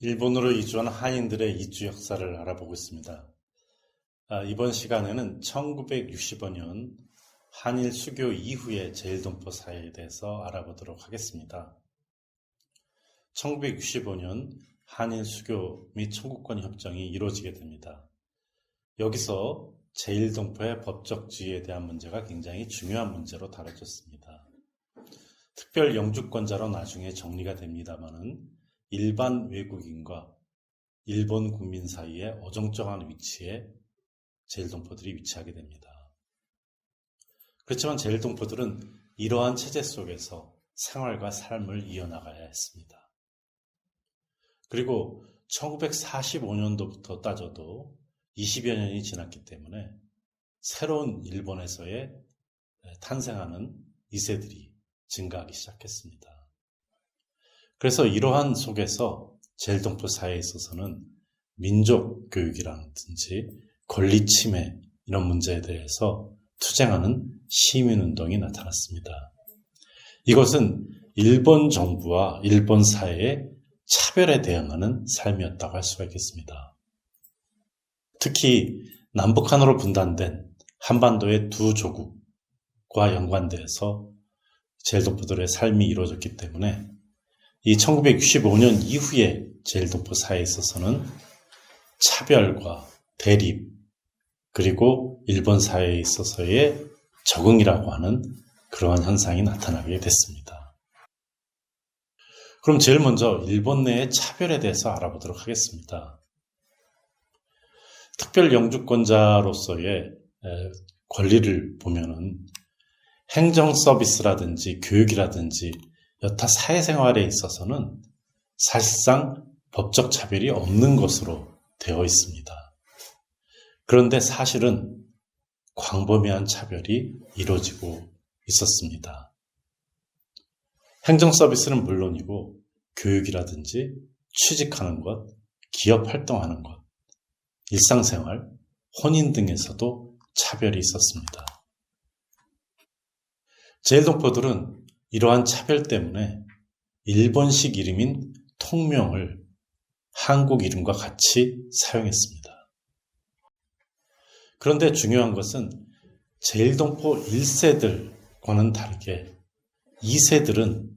일본으로 이주한 한인들의 이주 역사를 알아보고 있습니다. 이번 시간에는 1965년 한일 수교 이후의 제일동포 사회에 대해서 알아보도록 하겠습니다. 1965년 한일 수교 및 청구권 협정이 이루어지게 됩니다. 여기서 제일동포의 법적 지위에 대한 문제가 굉장히 중요한 문제로 다뤄졌습니다. 특별 영주권자로 나중에 정리가 됩니다마는 일반 외국인과 일본 국민 사이에 어정쩡한 위치에 제일동포들이 위치하게 됩니다. 그렇지만 제일동포들은 이러한 체제 속에서 생활과 삶을 이어나가야 했습니다. 그리고 1945년도부터 따져도 20여 년이 지났기 때문에 새로운 일본에서의 탄생하는 2세들이 증가하기 시작했습니다. 그래서 이러한 속에서 제일동포 사회에 있어서는 민족 교육이라든지 권리 침해 이런 문제에 대해서 투쟁하는 시민운동이 나타났습니다. 이것은 일본 정부와 일본 사회의 차별에 대응하는 삶이었다고 할 수가 있겠습니다. 특히 남북한으로 분단된 한반도의 두 조국과 연관돼서 제일동포들의 삶이 이루어졌기 때문에 이 1965년 이후에 제일동포 사회에 있어서는 차별과 대립 그리고 일본 사회에 있어서의 적응이라고 하는 그러한 현상이 나타나게 됐습니다. 그럼 제일 먼저 일본 내의 차별에 대해서 알아보도록 하겠습니다. 특별 영주권자로서의 권리를 보면은 행정 서비스라든지 교육이라든지 여타 사회생활에 있어서는 사실상 법적 차별이 없는 것으로 되어 있습니다. 그런데 사실은 광범위한 차별이 이루어지고 있었습니다. 행정 서비스는 물론이고 교육이라든지 취직하는 것, 기업 활동하는 것, 일상생활, 혼인 등에서도 차별이 있었습니다. 제일동포들은 이러한 차별 때문에 일본식 이름인 통명을 한국 이름과 같이 사용했습니다. 그런데 중요한 것은 제일동포 1세들과는 다르게 2세들은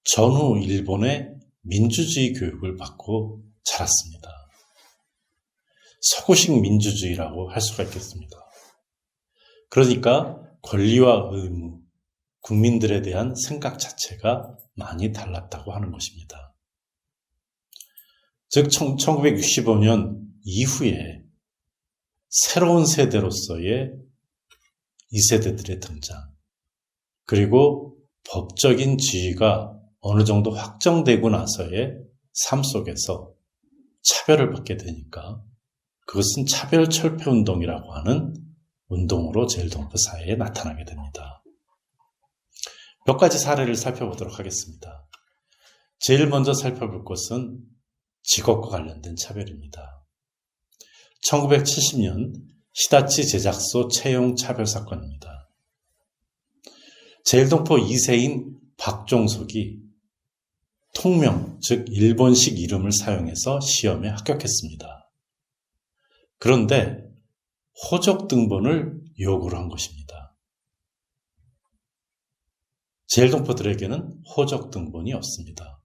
전후 일본의 민주주의 교육을 받고 자랐습니다. 서구식 민주주의라고 할 수가 있겠습니다. 그러니까 권리와 의무, 국민들에 대한 생각 자체가 많이 달랐다고 하는 것입니다. 즉 1965년 이후에 새로운 세대로서의 2세대들의 등장, 그리고 법적인 지위가 어느 정도 확정되고 나서의 삶 속에서 차별을 받게 되니까 그것은 차별철폐운동이라고 하는 운동으로 제일동포 사회에 나타나게 됩니다. 몇 가지 사례를 살펴보도록 하겠습니다. 제일 먼저 살펴볼 것은 직업과 관련된 차별입니다. 1970년 히다치 제작소 채용 차별 사건입니다. 제일동포 2세인 박종석이 통명, 즉 일본식 이름을 사용해서 시험에 합격했습니다. 그런데 호적 등본을 요구를 한 것입니다. 제일동포들에게는 호적 등본이 없습니다.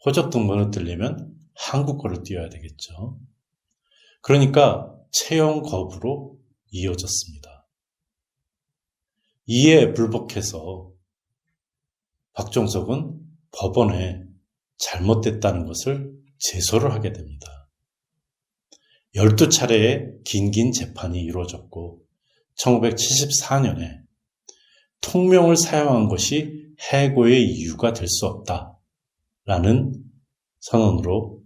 호적 등본을 떼려면 한국어를 띄워야 되겠죠. 그러니까 채용 거부로 이어졌습니다. 이에 불복해서 박종석은 법원에 잘못됐다는 것을 제소를 하게 됩니다. 12차례의 긴 재판이 이루어졌고 1974년에 통명을 사용한 것이 해고의 이유가 될 수 없다라는 선언으로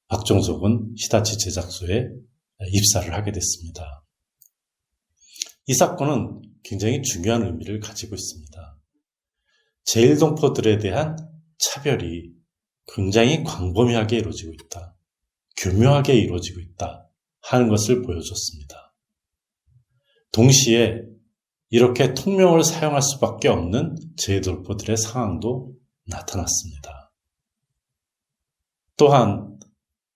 박종석은 히다치 제작소에 입사를 하게 됐습니다. 이 사건은 굉장히 중요한 의미를 가지고 있습니다. 제일동포들에 대한 차별이 굉장히 광범위하게 이루어지고 있다, 교묘하게 이루어지고 있다 하는 것을 보여줬습니다. 동시에 이렇게 통명을 사용할 수밖에 없는 제일동포들의 상황도 나타났습니다. 또한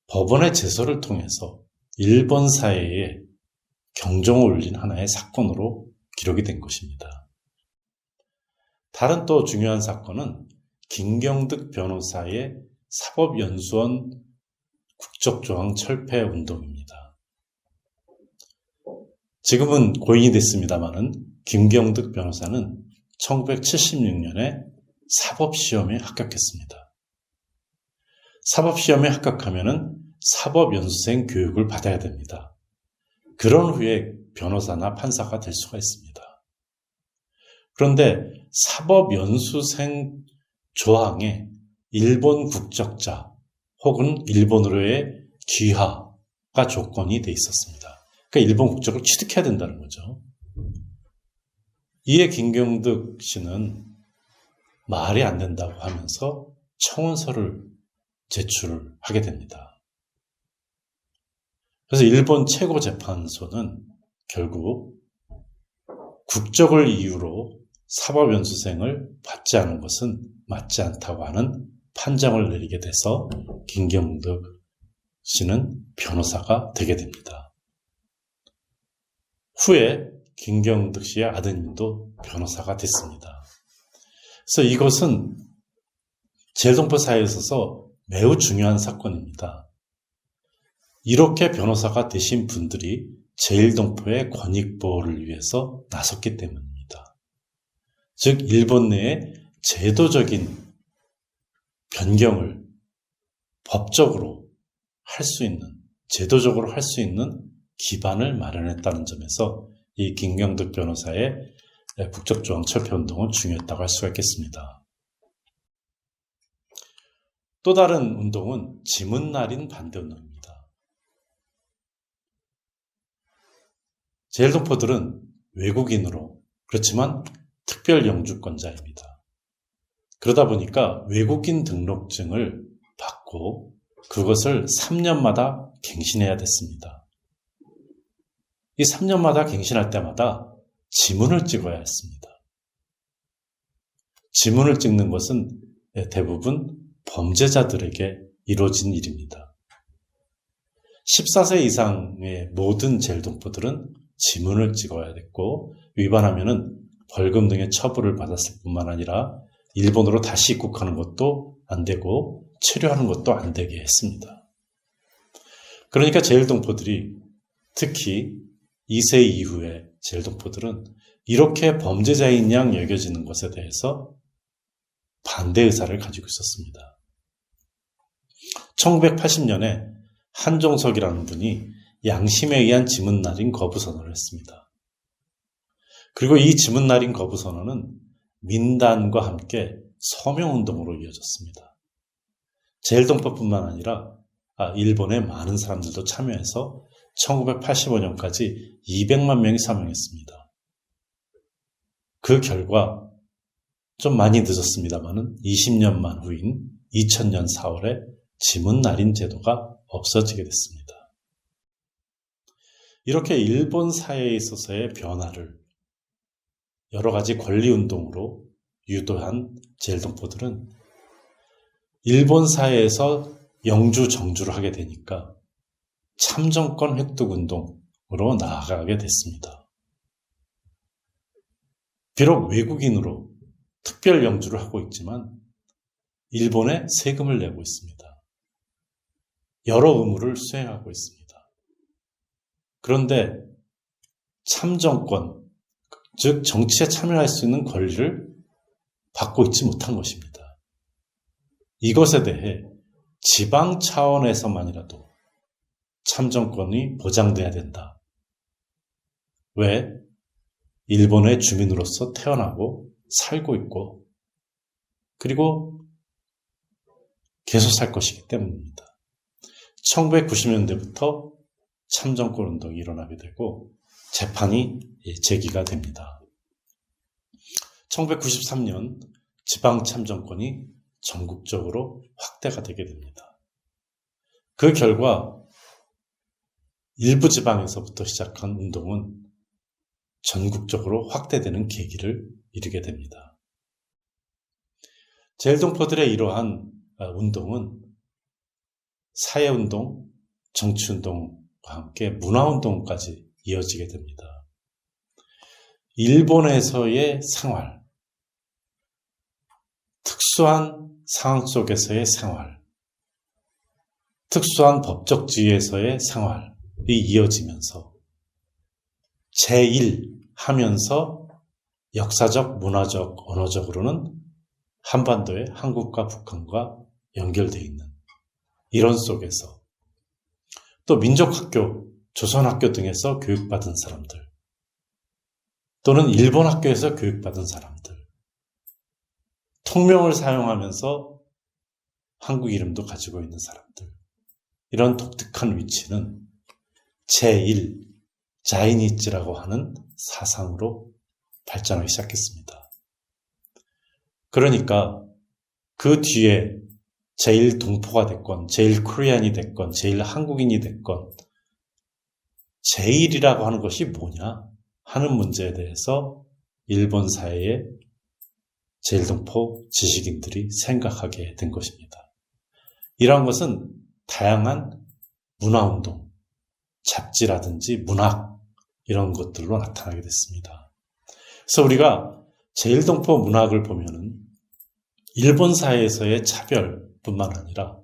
법원의 제소를 통해서 일본 사회에 경종을 울린 하나의 사건으로 기록이 된 것입니다. 다른 또 중요한 사건은 김경득 변호사의 사법연수원 국적조항 철폐 운동입니다. 지금은 고인이 됐습니다마는 김경득 변호사는 1976년에 사법시험에 합격했습니다. 사법시험에 합격하면 사법연수생 교육을 받아야 됩니다. 그런 후에 변호사나 판사가 될 수가 있습니다. 그런데 사법연수생 조항에 일본 국적자 혹은 일본으로의 귀화가 조건이 돼 있었습니다. 그러니까 일본 국적을 취득해야 된다는 거죠. 이에 김경득 씨는 말이 안 된다고 하면서 청원서를 제출하게 됩니다. 그래서 일본 최고재판소는 결국 국적을 이유로 사법연수생을 받지 않은 것은 맞지 않다고 하는 판정을 내리게 돼서 김경득 씨는 변호사가 되게 됩니다. 후에 김경득 씨의 아드님도 변호사가 됐습니다. 그래서 이것은 제일동포 사회에 있어서 매우 중요한 사건입니다. 이렇게 변호사가 되신 분들이 제일동포의 권익보호를 위해서 나섰기 때문입니다. 즉 일본 내에 제도적인 변경을 법적으로 할 수 있는, 제도적으로 할 수 있는 기반을 마련했다는 점에서 이 김경득 변호사의 국적조항 철폐운동은 중요했다고 할 수가 있겠습니다. 또 다른 운동은 지문날인 반대운동입니다. 제일동포들은 외국인으로, 그렇지만 특별 영주권자입니다. 그러다 보니까 외국인 등록증을 받고 그것을 3년마다 갱신해야 됐습니다. 이 3년마다 갱신할 때마다 지문을 찍어야 했습니다. 지문을 찍는 것은 대부분 범죄자들에게 이루어진 일입니다. 14세 이상의 모든 제일동포들은 지문을 찍어야 됐고 위반하면은 벌금 등의 처벌을 받았을 뿐만 아니라 일본으로 다시 입국하는 것도 안 되고 체류하는 것도 안 되게 했습니다. 그러니까 제일동포들이 특히 2세 이후의 제일동포들은 이렇게 범죄자인 양 여겨지는 것에 대해서 반대 의사를 가지고 있었습니다. 1980년에 한종석이라는 분이 양심에 의한 지문날인 거부선언을 했습니다. 그리고 이 지문날인 거부선언은 민단과 함께 서명운동으로 이어졌습니다. 제일동포뿐만 아니라 일본의 많은 사람들도 참여해서 1985년까지 200만 명이 서명했습니다. 그 결과 좀 많이 늦었습니다만은 20년만 후인 2000년 4월에 지문날인 제도가 없어지게 됐습니다. 이렇게 일본 사회에 있어서의 변화를 여러 가지 권리운동으로 유도한 제일동포들은 일본 사회에서 영주 정주를 하게 되니까 참정권 획득운동으로 나아가게 됐습니다. 비록 외국인으로 특별 영주를 하고 있지만 일본에 세금을 내고 있습니다. 여러 의무를 수행하고 있습니다. 그런데 참정권, 즉 정치에 참여할 수 있는 권리를 받고 있지 못한 것입니다. 이것에 대해 지방 차원에서만이라도 참정권이 보장돼야 된다. 왜? 일본의 주민으로서 태어나고 살고 있고 그리고 계속 살 것이기 때문입니다. 1990년대부터 참정권 운동이 일어나게 되고 재판이 제기가 됩니다. 1993년 지방 참정권이 전국적으로 확대가 되게 됩니다. 그 결과 일부 지방에서부터 시작한 운동은 전국적으로 확대되는 계기를 이루게 됩니다. 제일동포들의 이러한 운동은 사회운동, 정치운동과 함께 문화운동까지 이어지게 됩니다. 일본에서의 생활, 특수한 상황 속에서의 생활, 특수한 법적지위에서의 생활이 이어지면서 제1 하면서 역사적, 문화적, 언어적으로는 한반도의 한국과 북한과 연결되어 있는 이런 속에서 또 민족학교, 조선학교 등에서 교육받은 사람들 또는 일본 학교에서 교육받은 사람들 통명을 사용하면서 한국 이름도 가지고 있는 사람들 이런 독특한 위치는 제1 자이니치라고 하는 사상으로 발전하기 시작했습니다. 그러니까 그 뒤에 제1 동포가 됐건 제1 코리안이 됐건 제1 한국인이 됐건 제1이라고 하는 것이 뭐냐 하는 문제에 대해서 일본 사회의 제1 동포 지식인들이 생각하게 된 것입니다. 이러한 것은 다양한 문화운동, 잡지라든지 문학 이런 것들로 나타나게 됐습니다. 그래서 우리가 제1동포 문학을 보면은 일본 사회에서의 차별뿐만 아니라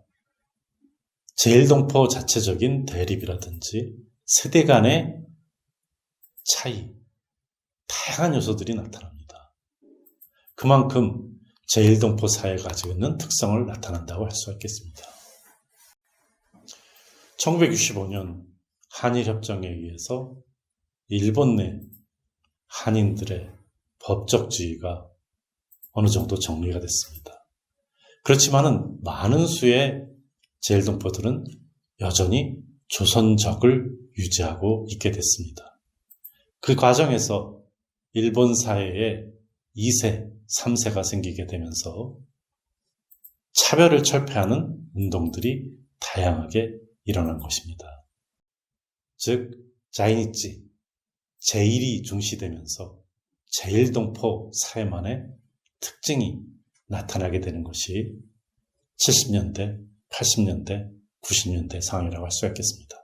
제1동포 자체적인 대립이라든지 세대 간의 차이, 다양한 요소들이 나타납니다. 그만큼 제1동포 사회가 가지고 있는 특성을 나타난다고 할 수가 있겠습니다. 1965년 한일협정에 의해서 일본 내 한인들의 법적 지위가 어느 정도 정리가 됐습니다. 그렇지만은 많은 수의 제1동포들은 여전히 조선적을 유지하고 있게 됐습니다. 그 과정에서 일본 사회에 2세, 3세가 생기게 되면서 차별을 철폐하는 운동들이 다양하게 일어난 것입니다. 즉, 자이니치, 제1이 중시되면서 제1동포 사회만의 특징이 나타나게 되는 것이 70년대, 80년대, 90년대 상황이라고 할 수가 있겠습니다.